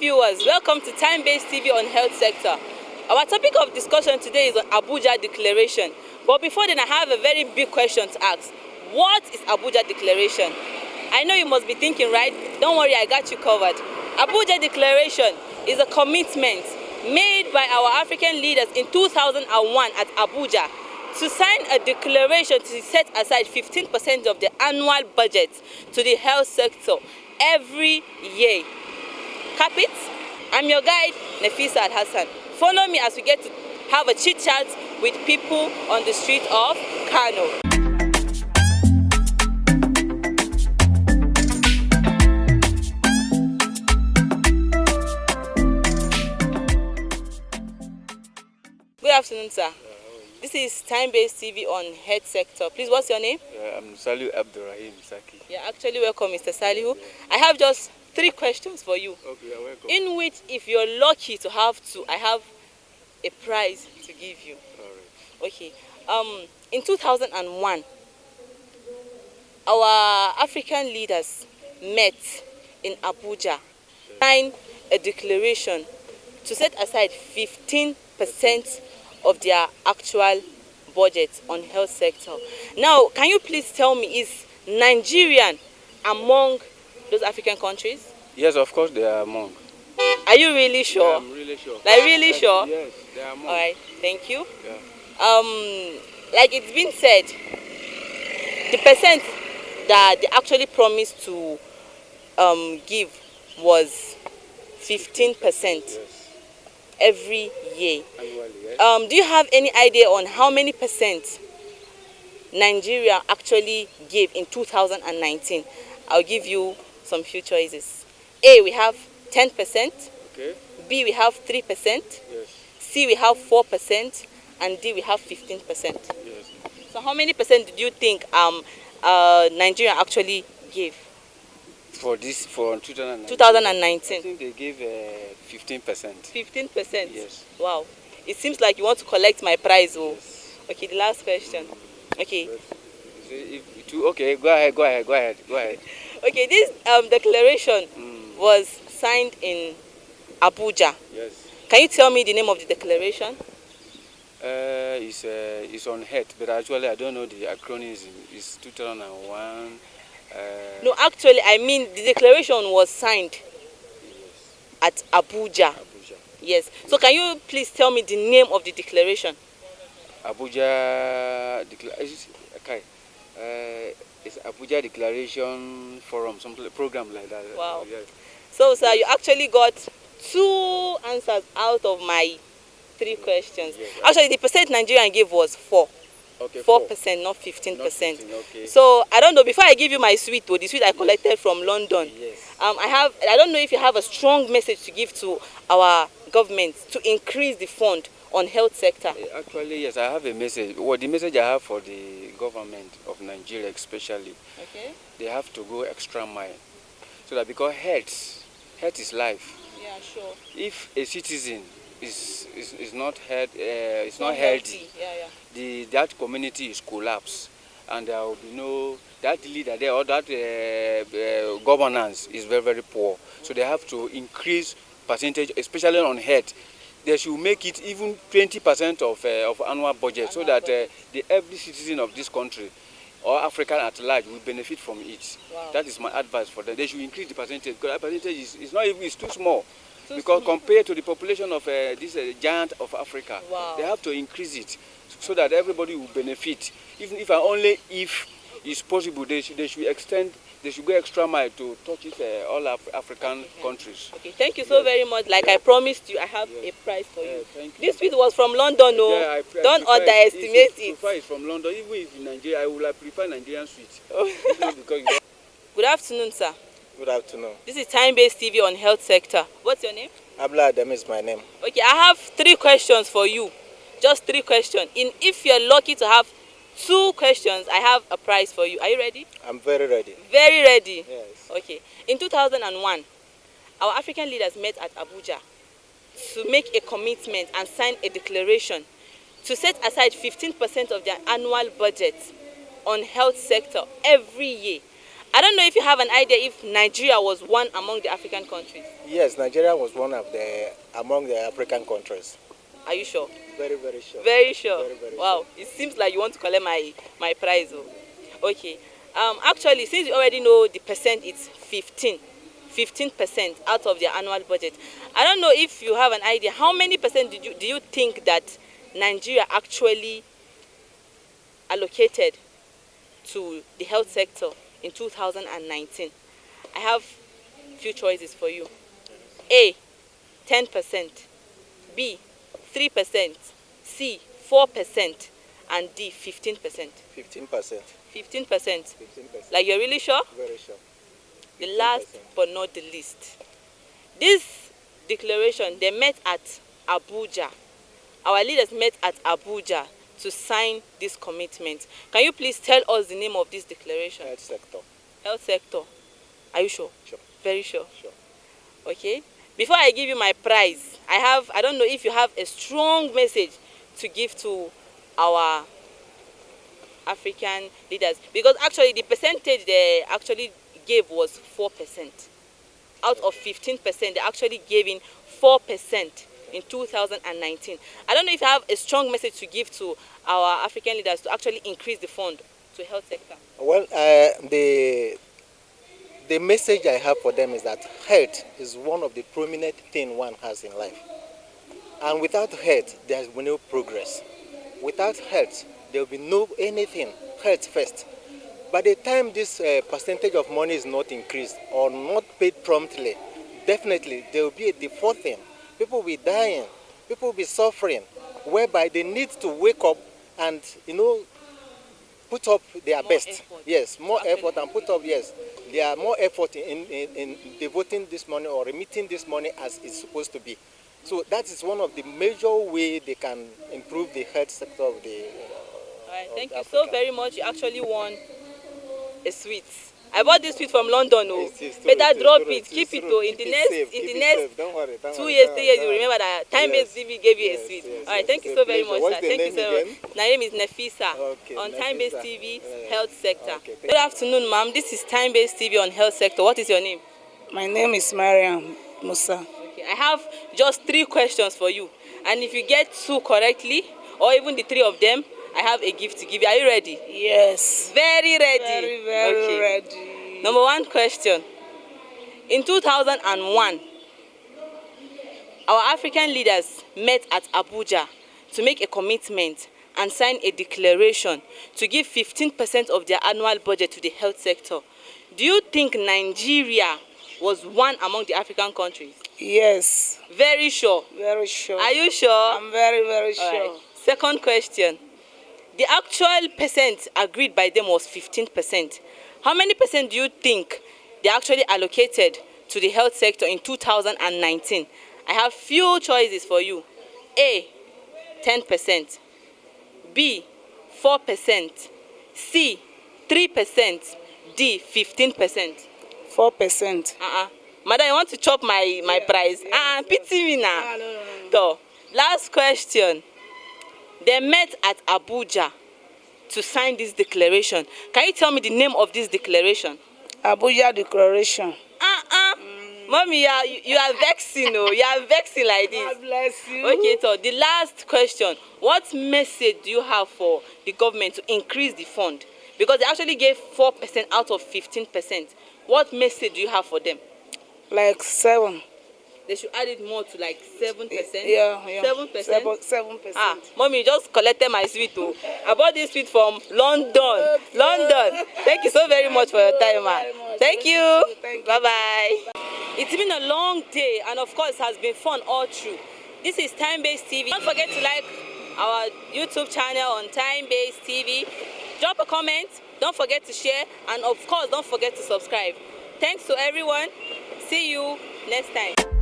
viewers, welcome to Time-Based TV on Health Sector. Our topic of discussion today is on Abuja Declaration. But before then, I have a very big question to ask. What is Abuja Declaration? I know you must be thinking, right? Don't worry, I got you covered. Abuja Declaration is a commitment made by our African leaders in 2001 at Abuja to sign a declaration to set aside 15% of the annual budget to the health sector every year. Cap it? I'm your guide, Nefisa Hassan. Follow me as we get to have a chit chat with people on the street of Kano. Good afternoon, sir. This is Time-Based TV on Health Sector. Please, what's your name? I'm Salihu Abdurrahim Saki. You're actually welcome, Mr. Salihu. I have just 3 questions for you. Okay, you're welcome. In which, if you're lucky to have 2, I have a prize to give you. All right. Okay. In 2001, our African leaders met in Abuja, signed a declaration to set aside 15% of their actual budget on health sector. Now, can you please tell me, is Nigerian among those African countries? Yes, of course they are among. Are you really sure? Yeah, I'm really sure. Like really sure? Yes, they are among. All right, thank you. Yeah. Like it's been said, the percent that they actually promised to give was 15% Yes. every year. Annually, yes. Do you have any idea on how many percent Nigeria actually gave in 2019? I'll give you some few choices. A, we have 10%. Okay. B, we have 3%. Yes. C, we have 4%. And D, we have 15%. Yes. So how many percent did you think Nigeria actually gave? For 2019. 2019. I think they gave 15%. 15%? Yes. Wow. It seems like you want to collect my prize. Oh. Yes. Okay, the last question. Okay. Okay, go ahead. Okay, this declaration was signed in Abuja. Yes. Can you tell me the name of the declaration? It's on health, but actually I don't know the acronym. It's 2001. No, actually, I mean the declaration was signed Yes. at Abuja. Abuja. Yes. So can you please tell me the name of the declaration? Abuja Declaration. Okay. It's Abuja Declaration Forum, something program like that. Wow. Yes. So, sir, you actually got 2 answers out of my 3 questions. Yes. Actually, the percent Nigerian gave was 4. Okay. 4%, not 15%. Not 15, okay. So I don't know. Before I give you my sweet, though, the sweet I collected from London. Yes. I don't know if you have a strong message to give to our government to increase the fund on health sector. Actually, yes, I have a message. Well, the message I have for the government of Nigeria, especially, Okay. they have to go extra mile, so that because health is life. Yeah, sure. If a citizen is not healthy, Yeah. that community is collapsed, and there will be no that leader there or that governance is very, very poor. So they have to increase percentage, especially on health. They should make it even 20% of annual budget, so that every citizen of this country or African at large will benefit from it. Wow. That is my advice for them. They should increase the percentage, because that percentage is not even, it's too small. Because compared to the population of this giant of Africa, Wow. they have to increase it so that everybody will benefit. Even if it's possible, they should extend. They should go extra mile to touch it all African countries. Okay, thank you so very much. Like I promised you, I have a prize for you. Thank you. This sweet was from London, no? Yeah, Don't underestimate it. it. It's from London. Even if in Nigeria, I would prefer Nigerian sweet. Good afternoon, sir. Good afternoon. This is Time-Based TV on Health Sector. What's your name? Abla Adam is my name. Okay, I have 3 questions for you. Just 3 questions. If you're lucky to have 2 questions, I have a prize for you. Are you ready? I'm very ready. Very ready? Yes. Okay. In 2001, our African leaders met at Abuja to make a commitment and sign a declaration to set aside 15% of their annual budget on health sector every year. I don't know if you have an idea if Nigeria was one among the African countries. Yes, Nigeria was one of the among the African countries. Are you sure? Very, very sure. Very sure. Very Wow, sure. it seems like you want to collect my prize. Oh. Okay. Actually, since you already know the percent, it's 15% out of their annual budget. I don't know if you have an idea. How many percent do you think that Nigeria actually allocated to the health sector in 2019? I have few choices for you. A, 10%. B, 3%. C, 4%. And D, 15%. 15%. 15%. 15%. Like, you're really sure? Very sure. The last but not the least. This declaration, they met at Abuja. Our leaders met at Abuja to sign this commitment. Can you please tell us the name of this declaration? Health sector. Health sector. Are you sure? Sure. Very sure. Sure. Okay. Before I give you my prize, I don't know if you have a strong message to give to our African leaders, because actually the percentage they actually gave was 4%. Out of 15%, they actually gave in 4% in 2019. I don't know if you have a strong message to give to our African leaders to actually increase the fund to health sector. Well, the message I have for them is that health is one of the prominent things one has in life. And without health, there will be no progress. Without health, there will be no anything. Health first. By the time this percentage of money is not increased or not paid promptly, definitely there will be a defaulting. People will be dying. People will be suffering, whereby they need to wake up and, put up their best. Effort. Yes, more effort and put up, yes. There are more effort in devoting this money or remitting this money as it's supposed to be. So that is one of the major ways they can improve the health sector of the All right, thank you Africa. so very much. You actually won a sweet. I bought this sweet from London. Oh, better drop it, keep it. Oh, in the next Don't worry, 2 years, 3 years, you remember that time-based TV gave you a sweet. Yes, All right, thank you so very much, What's sir. the Thank you name so again? much. My name is Nefisa Okay, on Nefisa. time-based TV health sector. Okay, thank Good afternoon, ma'am. This is time-based TV on health sector. What is your name? My name is Mariam Musa. Okay, I have just 3 questions for you, and if you get 2 correctly, or even the 3 of them, I have a gift to give you. Are you ready? Yes. Very ready. Very Okay. ready. Number 1 question. In 2001, our African leaders met at Abuja to make a commitment and sign a declaration to give 15% of their annual budget to the health sector. Do you think Nigeria was one among the African countries? Yes. Very sure. Very sure. Are you sure? I'm very, very All sure. right. Second question. The actual percent agreed by them was 15%. How many percent do you think they actually allocated to the health sector in 2019? I have few choices for you. A, 10%. B, 4%. C, 3%. D, 15%. 4%. Madam, you want to chop my prize? Pity me now. No. So, last question. They met at Abuja to sign this declaration. Can you tell me the name of this declaration? Abuja Declaration. Mommy, you are vexing, oh. You are vexing like this. God bless you. Okay, so the last question. What message do you have for the government to increase the fund? Because they actually gave 4% out of 15%. What message do you have for them? Like 7. They should add it more to like 7%. Yeah. 7%. 7%. Mommy, you just collected my sweet. Oh. I bought this sweet from London. London. Thank you so very much for your time, ma. Thank you. Bye-bye. It's been a long day, and of course, it has been fun all through. This is Time-Based TV. Don't forget to like our YouTube channel on Time-Based TV. Drop a comment. Don't forget to share, and of course, don't forget to subscribe. Thanks to everyone. See you next time.